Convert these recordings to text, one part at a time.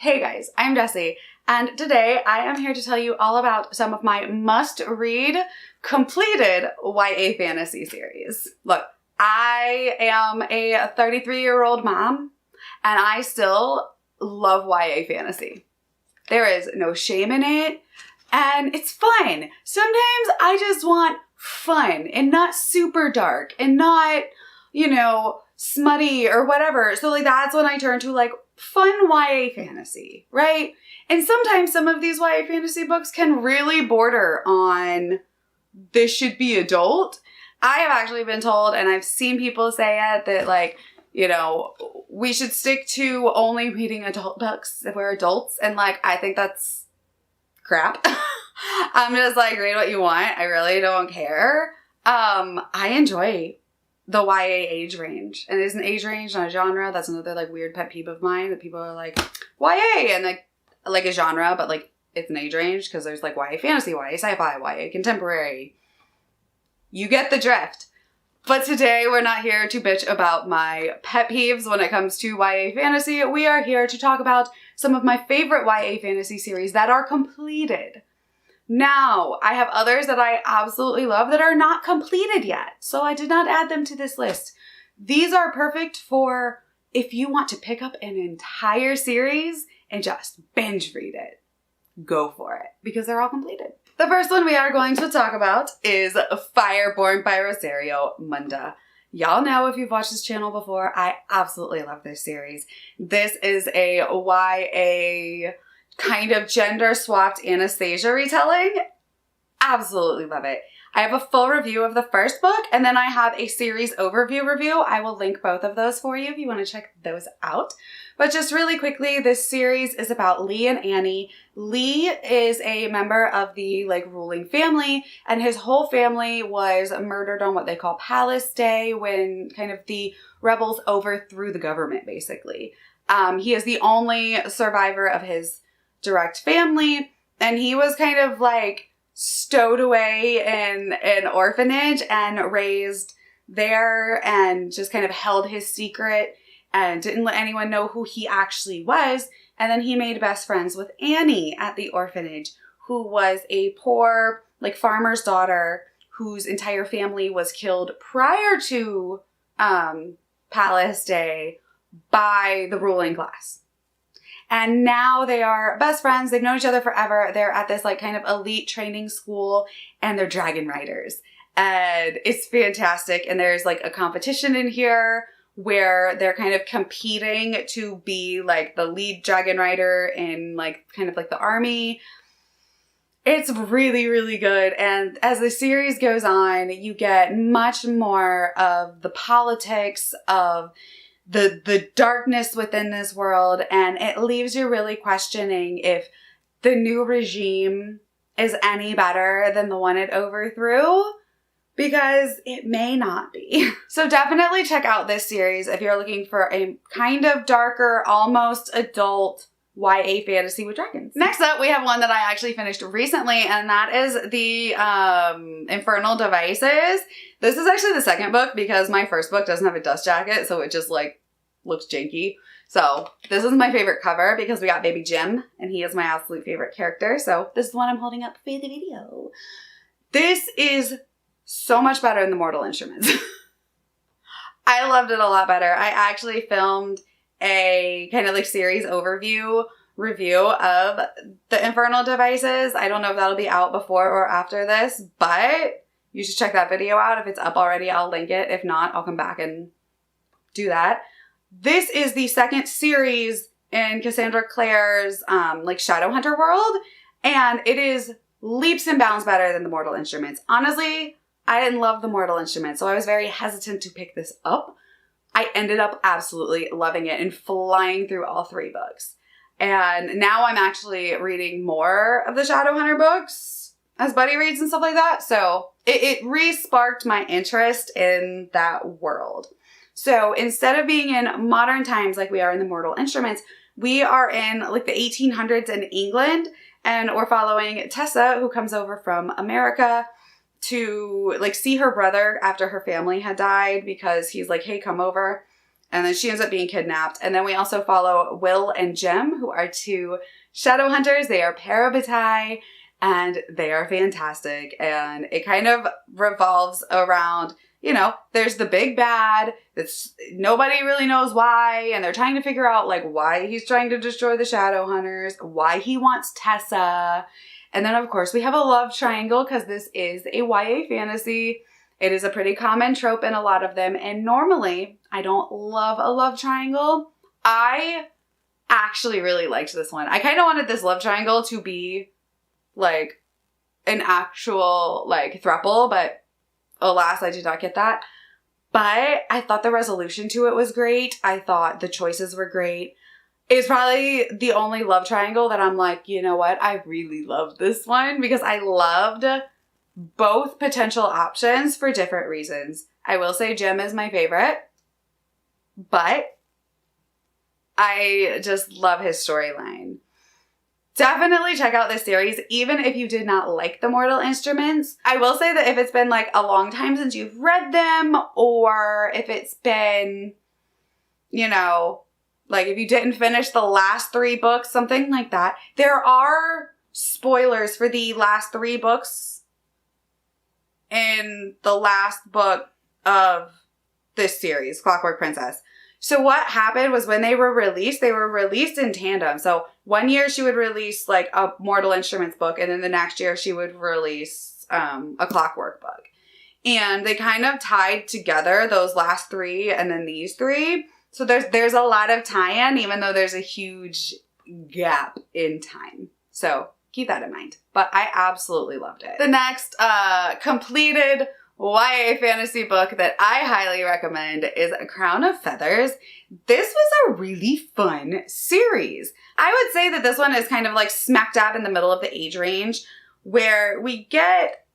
Hey guys, I'm Jessie, and today I am here to tell you all about some of my must-read, completed YA fantasy series. Look, I am a 33-year-old mom, and I still love YA fantasy. There is no shame in it, and it's fun. Sometimes I just want fun, and not super dark, and not, smutty or whatever. So that's when I turn to fun YA fantasy, right? And sometimes some of these YA fantasy books can really border on this should be adult. I have actually been told, and I've seen people say it, that we should stick to only reading adult books if we're adults. And I think that's crap. I'm just read what you want. I really don't care. I enjoy the YA age range. And it is an age range, not a genre. That's another weird pet peeve of mine, that people are like, YA, and like a genre, but it's an age range, because there's YA fantasy, YA sci-fi, YA contemporary. You get the drift. But today we're not here to bitch about my pet peeves when it comes to YA fantasy. We are here to talk about some of my favorite YA fantasy series that are completed. Now, I have others that I absolutely love that are not completed yet, so I did not add them to this list. These are perfect for if you want to pick up an entire series and just binge read it. Go for it, because they're all completed. The first one we are going to talk about is Fireborn by Rosario Munda. Y'all know, if you've watched this channel before, I absolutely love this series. This is a YA kind of gender-swapped Anastasia retelling. Absolutely love it. I have a full review of the first book, and then I have a series overview review. I will link both of those for you if you want to check those out. But just really quickly, this series is about Lee and Annie. Lee is a member of the ruling family, and his whole family was murdered on what they call Palace Day, when kind of the rebels overthrew the government, basically. He is the only survivor of his direct family, and he was kind of stowed away in an orphanage and raised there, and just kind of held his secret and didn't let anyone know who he actually was. And then he made best friends with Annie at the orphanage, who was a poor farmer's daughter whose entire family was killed prior to Palace Day by the ruling class. And now they are best friends. They've known each other forever. They're at this kind of elite training school, and they're dragon riders. And it's fantastic. And there's a competition in here where they're kind of competing to be the lead dragon rider in kind of the army. It's really, really good. And as the series goes on, you get much more of the politics of the darkness within this world, and it leaves you really questioning if the new regime is any better than the one it overthrew, because it may not be. So definitely check out this series if you're looking for a kind of darker, almost adult YA fantasy with dragons. Next up, we have one that I actually finished recently, and that is the Infernal Devices. This is actually the second book, because my first book doesn't have a dust jacket, so it just looks janky. So this is my favorite cover, because we got baby Jim, and he is my absolute favorite character. So this is the one I'm holding up for the video. This is so much better than the Mortal Instruments. I loved it a lot better. I actually filmed a kind of series overview review of the Infernal Devices. I don't know if that'll be out before or after this, but you should check that video out. If it's up already, I'll link it. If not, I'll come back and do that. This is the second series in Cassandra Clare's Shadowhunter world, and it is leaps and bounds better than the Mortal Instruments. Honestly, I didn't love the Mortal Instruments, so I was very hesitant to pick this up. I ended up absolutely loving it and flying through all three books. And now I'm actually reading more of the Shadowhunter books as buddy reads and stuff like that. So it re-sparked my interest in that world. So instead of being in modern times like we are in the Mortal Instruments, we are in the 1800s in England, and we're following Tessa, who comes over from America to see her brother after her family had died, because he's hey, come over. And then she ends up being kidnapped. And then we also follow Will and Jim, who are two shadow hunters. They are parabatai, and they are fantastic. And it kind of revolves around, you know, there's the big bad that's nobody really knows why. And they're trying to figure out like why he's trying to destroy the shadow hunters, why he wants Tessa. And then of course we have a love triangle because this is a YA fantasy. It is a pretty common trope in a lot of them. And normally I don't love a love triangle. I actually really liked this one. I kind of wanted this love triangle to be like an actual like throuple, but alas, I did not get that. But I thought the resolution to it was great. I thought the choices were great. It's probably the only love triangle that I'm like, you know what? I really love this one because I loved both potential options for different reasons. I will say Jim is my favorite, but I just love his storyline. Definitely check out this series, even if you did not like the Mortal Instruments. I will say that if it's been like a long time since you've read them, or if it's been, you know, like if you didn't finish the last 3 books, something like that, there are spoilers for the last 3 books in the last book of this series, Clockwork Princess. So what happened was when they were released in tandem. So one year she would release like a Mortal Instruments book, and then the next year she would release a Clockwork book. And they kind of tied together those last 3 and then these 3. So there's a lot of tie-in, even though there's a huge gap in time. So keep that in mind. But I absolutely loved it. The next completed YA fantasy book that I highly recommend is A Crown of Feathers. This was a really fun series. I would say that this one is kind of like smack dab in the middle of the age range, where we get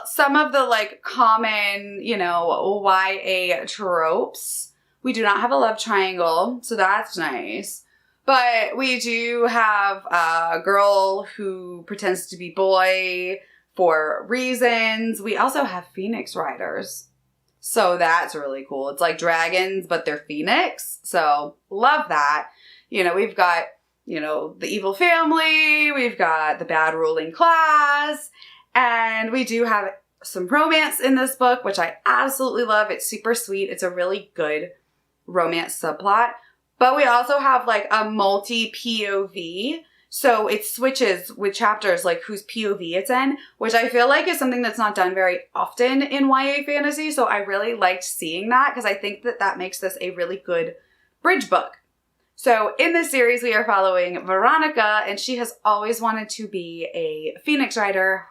some of the like common, you know, YA tropes. We do not have a love triangle, so that's nice. But we do have a girl who pretends to be boy for reasons. We also have Phoenix Riders. So that's really cool. It's like dragons, but they're Phoenix. So love that. You know, we've got, you know, the evil family. We've got the bad ruling class. And we do have some romance in this book, which I absolutely love. It's super sweet. It's a really good romance subplot. But we also have like a multi-POV. So it switches with chapters, like whose POV it's in, which I feel like is something that's not done very often in YA fantasy. So I really liked seeing that because I think that that makes this a really good bridge book. So in this series, we are following Veronica, and she has always wanted to be a Phoenix Rider.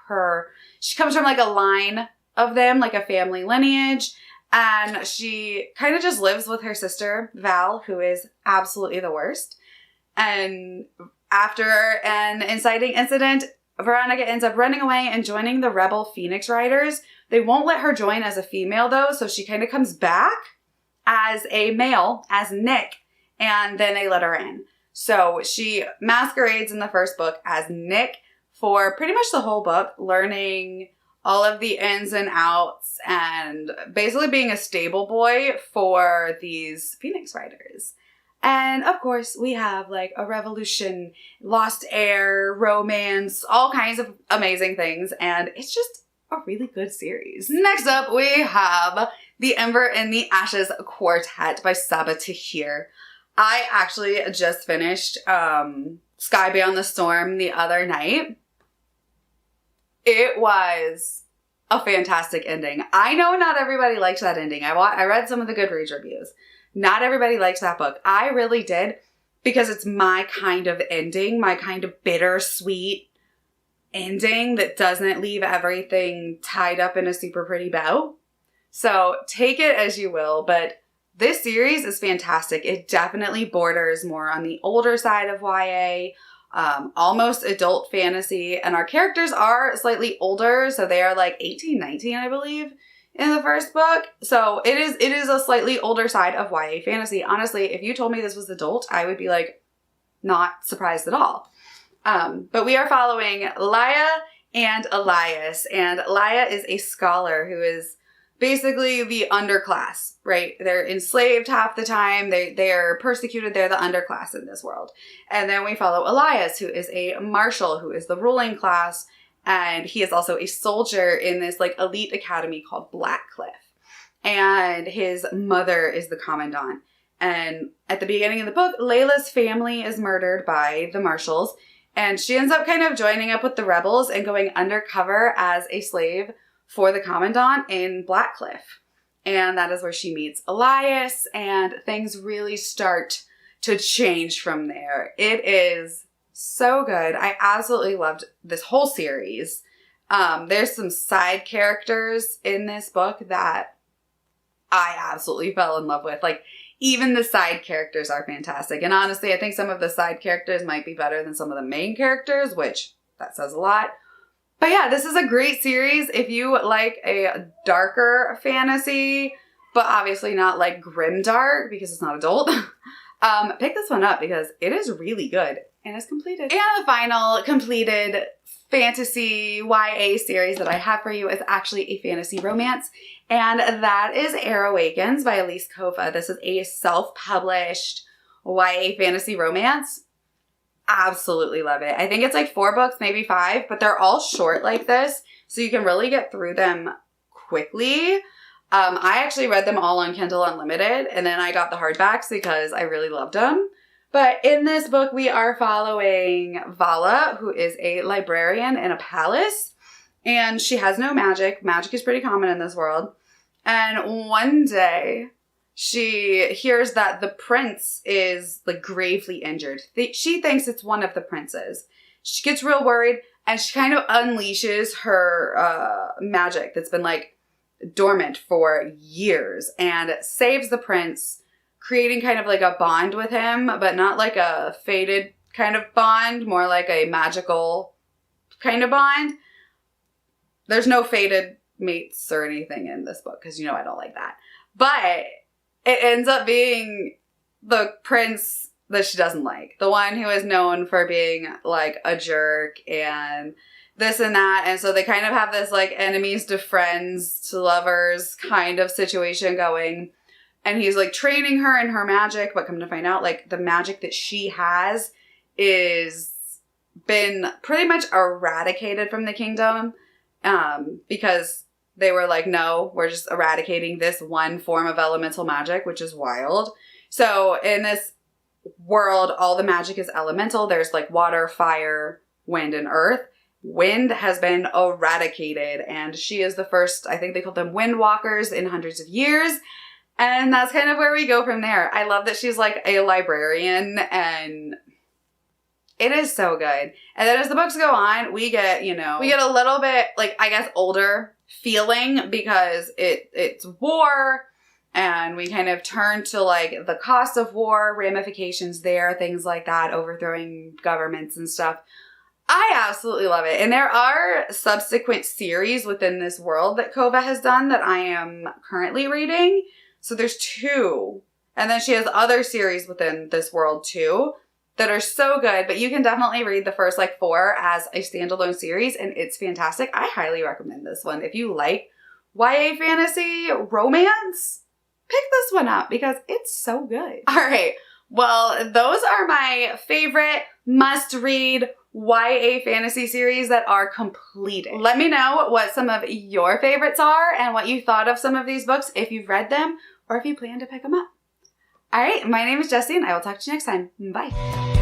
She comes from like a line of them, like a family lineage. And she kind of just lives with her sister, Val, who is absolutely the worst. And after an inciting incident, Veronica ends up running away and joining the rebel Phoenix Riders. They won't let her join as a female, though, so she kind of comes back as a male, as Nick, and then they let her in. So she masquerades in the first book as Nick for pretty much the whole book, learning all of the ins and outs and basically being a stable boy for these Phoenix Riders. And of course, we have like a revolution, lost heir, romance, all kinds of amazing things. And it's just a really good series. Next up, we have The Ember in the Ashes Quartet by Saba Tahir. I actually just finished Sky Beyond the Storm the other night. It was a fantastic ending. I know not everybody likes that ending. I read some of the Goodreads reviews. Not everybody likes that book. I really did, because it's my kind of ending, my kind of bittersweet ending that doesn't leave everything tied up in a super pretty bow. So take it as you will, but this series is fantastic. It definitely borders more on the older side of YA, almost adult fantasy, and our characters are slightly older, so they are like 18, 19, I believe, in the first book. So it is a slightly older side of YA fantasy. Honestly, if you told me this was adult, I would be like not surprised at all. But we are following Laia and Elias, and Laia is a scholar who is basically the underclass, right? They're enslaved half the time. They're persecuted. They're the underclass in this world. And then we follow Elias, who is a marshal, who is the ruling class. And he is also a soldier in this like elite academy called Blackcliff. And his mother is the commandant. And at the beginning of the book, Layla's family is murdered by the marshals. And she ends up kind of joining up with the rebels and going undercover as a slave for the commandant in Blackcliff. And that is where she meets Elias, and things really start to change from there. It is so good. I absolutely loved this whole series. There's some side characters in this book that I absolutely fell in love with. Like, even the side characters are fantastic. And honestly, I think some of the side characters might be better than some of the main characters, which that says a lot. But yeah, this is a great series if you like a darker fantasy, but obviously not like grimdark because it's not adult. Pick this one up because it is really good and it's completed. And the final completed fantasy YA series that I have for you is actually a fantasy romance, and that is Awakens by Elise Kova. This is a self-published YA fantasy romance. Absolutely love it. I think it's like 4 books, maybe 5, but they're all short like this, so you can really get through them quickly. I actually read them all on Kindle Unlimited, and then I got the hardbacks because I really loved them. But in this book, we are following Vala, who is a librarian in a palace, and she has no magic. Magic is pretty common in this world. And one day, she hears that the prince is like gravely injured. She thinks it's one of the princes. She gets real worried, and she kind of unleashes her magic that's been like dormant for years and saves the prince, creating kind of like a bond with him, but not like a fated kind of bond, more like a magical kind of bond. There's no fated mates or anything in this book because, you know, I don't like that. But it ends up being the prince that she doesn't like. The one who is known for being like a jerk and this and that. And so they kind of have this like enemies to friends to lovers kind of situation going. And he's like training her in her magic, but come to find out like the magic that she has is been pretty much eradicated from the kingdom because they were like, no, we're just eradicating this one form of elemental magic, which is wild. So in this world, all the magic is elemental. There's like water, fire, wind, and earth. Wind has been eradicated, and she is the first, I think they call them windwalkers, in hundreds of years. And that's kind of where we go from there. I love that she's like a librarian, and it is so good. And then as the books go on, we get, you know, we get a little bit like, I guess, older feeling because it's war, and we kind of turn to like the cost of war, ramifications there, things like that, overthrowing governments and stuff. I absolutely love it. And there are subsequent series within this world that Kova has done that I am currently reading. So there's 2. And then she has other series within this world too that are so good. But you can definitely read the first like 4 as a standalone series, and it's fantastic. I highly recommend this one. If you like YA fantasy romance, pick this one up because it's so good. All right. Well, those are my favorite must-read YA fantasy series that are completed. Let me know what some of your favorites are and what you thought of some of these books, if you've read them or if you plan to pick them up. All right, my name is Jessie, and I will talk to you next time. Bye.